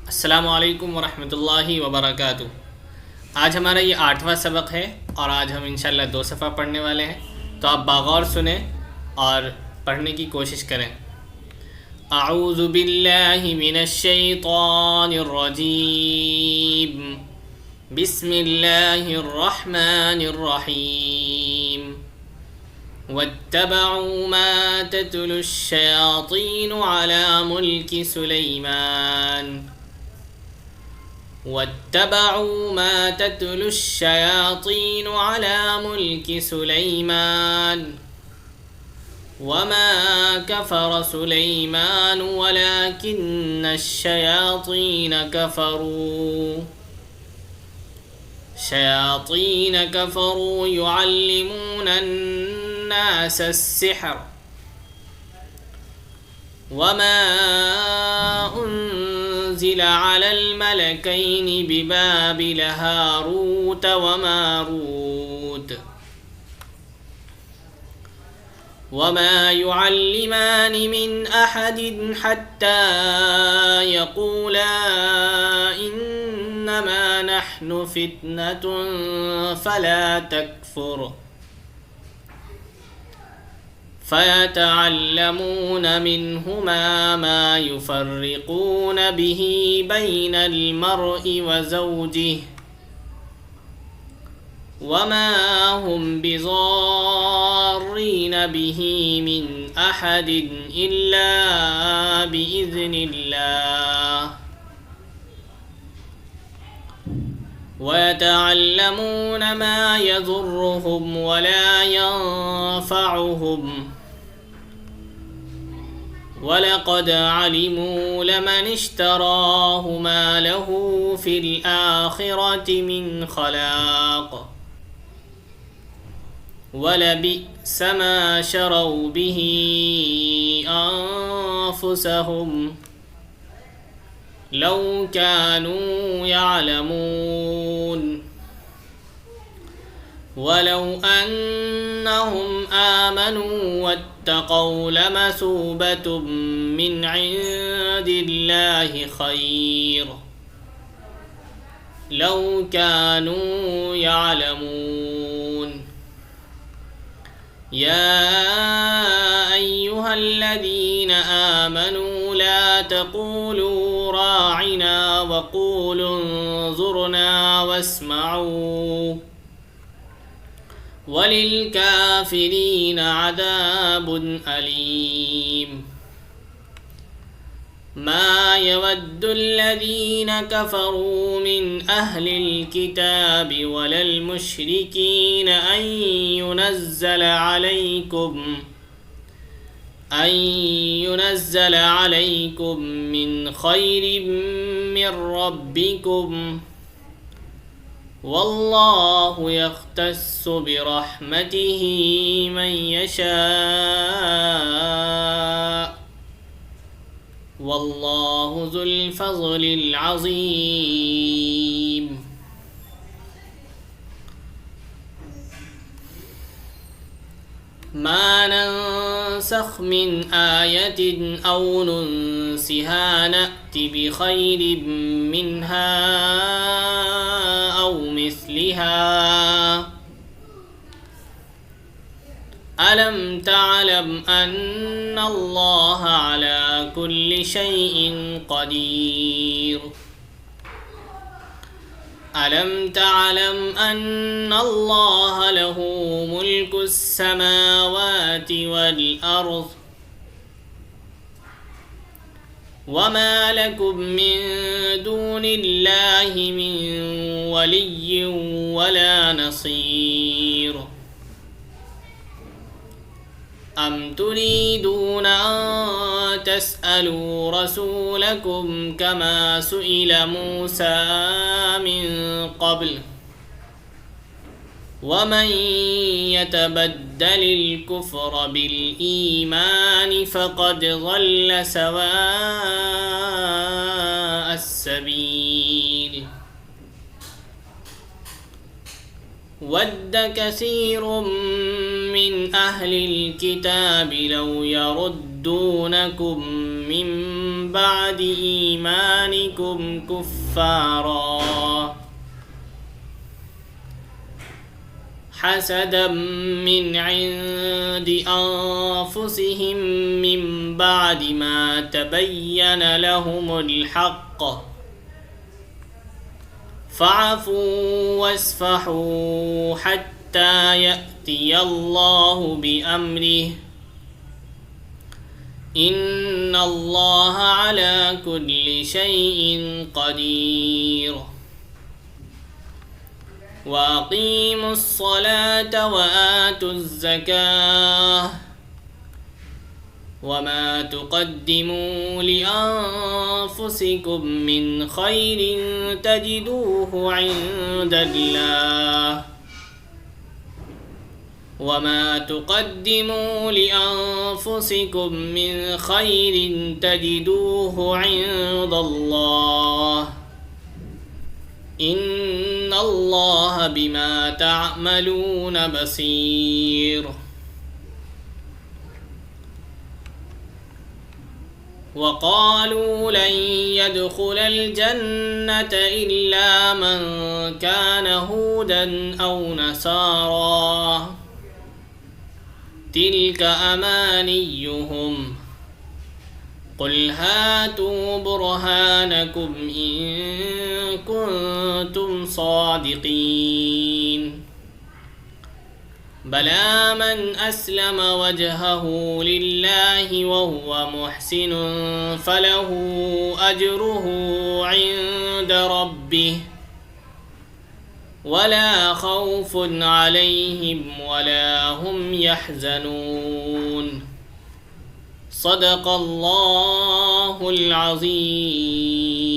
अस्सलामुअलैकुम वरहमतुल्लाहि वबरकातुह। आज हमारा ये 8वां सबक है और आज हम इंशाल्लाह 2 सफ़ा पढ़ने वाले हैं, तो आप बागौर सुने और पढ़ने की कोशिश करें। अऊज़ु बिल्लाहि मिनश शैतानिर रजीम। बिस्मिल्लाहिर रहमानिर रहीम। वत्तबऊ मा ततलुश शयातीनु अला मुल्कि सुलैमान। واتبعوا ما تتلو الشياطين على ملك سليمان وما كفر سليمان ولكن الشياطين كفروا يعلمون الناس السحر وما أنزل على الملكين ببابل هاروت وماروت وما يعلمان من أحد حتى يقولا إنما نحن فتنة فلا تكفر فيتعلمون منهما ما يفرقون به بين المرء وزوجه وما هم بضارين به من أحد إلا بإذن الله ويتعلمون ما يضرهم ولا ينفعهم ولقد علموا لمن اشتراه ما له في الآخرة من خلاق ولبئس ما شروا به أنفسهم لو كانوا يعلمون ولو أنهم آمنوا واتقوا لمثوبة من عند الله خير لو كانوا يعلمون يا أيها الذين آمنوا لا تقولوا راعنا وقولوا انظرنا واسمعوا وللكافرين عذاب أليم ما يود الذين كفروا من أهل الكتاب ولا المشركين أن ينزل عليكم من خير من ربكم والله يختص برحمته من يشاء والله ذو الفضل العظيم ما ننسخ من آية أو ننسها نأت بخير منها أو مثلها ألم تعلم أن الله على كل شيء قدير ألم تعلم أن الله له ملك السماوات والأرض وما لكم من دون الله من ولي ولا نصير أم تريدون أن تسألوا رسولكم كما سئل موسى من قبل ومن يتبدل الكفر بالإيمان فقد ضل سواء السبيل ود كثير من أهل الكتاب لو يردونكم من بعد إيمانكم كفارا حسدا من عند أنفسهم من بعد ما تبين لهم الحق فاعفوا واصفحوا حتى يأتي الله بأمره إن الله على كل شيء قدير وأقيموا الصلاة وآتوا الزكاة وما تقدموا لأنفسكم من خير تجدوه عند الله وما تقدموا لأنفسكم من خير تجدوه عند الله إن الله بما تعملون بصير وقالوا لن يدخل الجنة إلا من كان هودا أو نصارى تلك أمانيهم قل هاتوا برهانكم إن كنتم صادقين بلى من أسلم وجهه لله وهو محسن فله أجره عند ربه ولا خوف عليهم ولا هم يحزنون صدق الله العظيم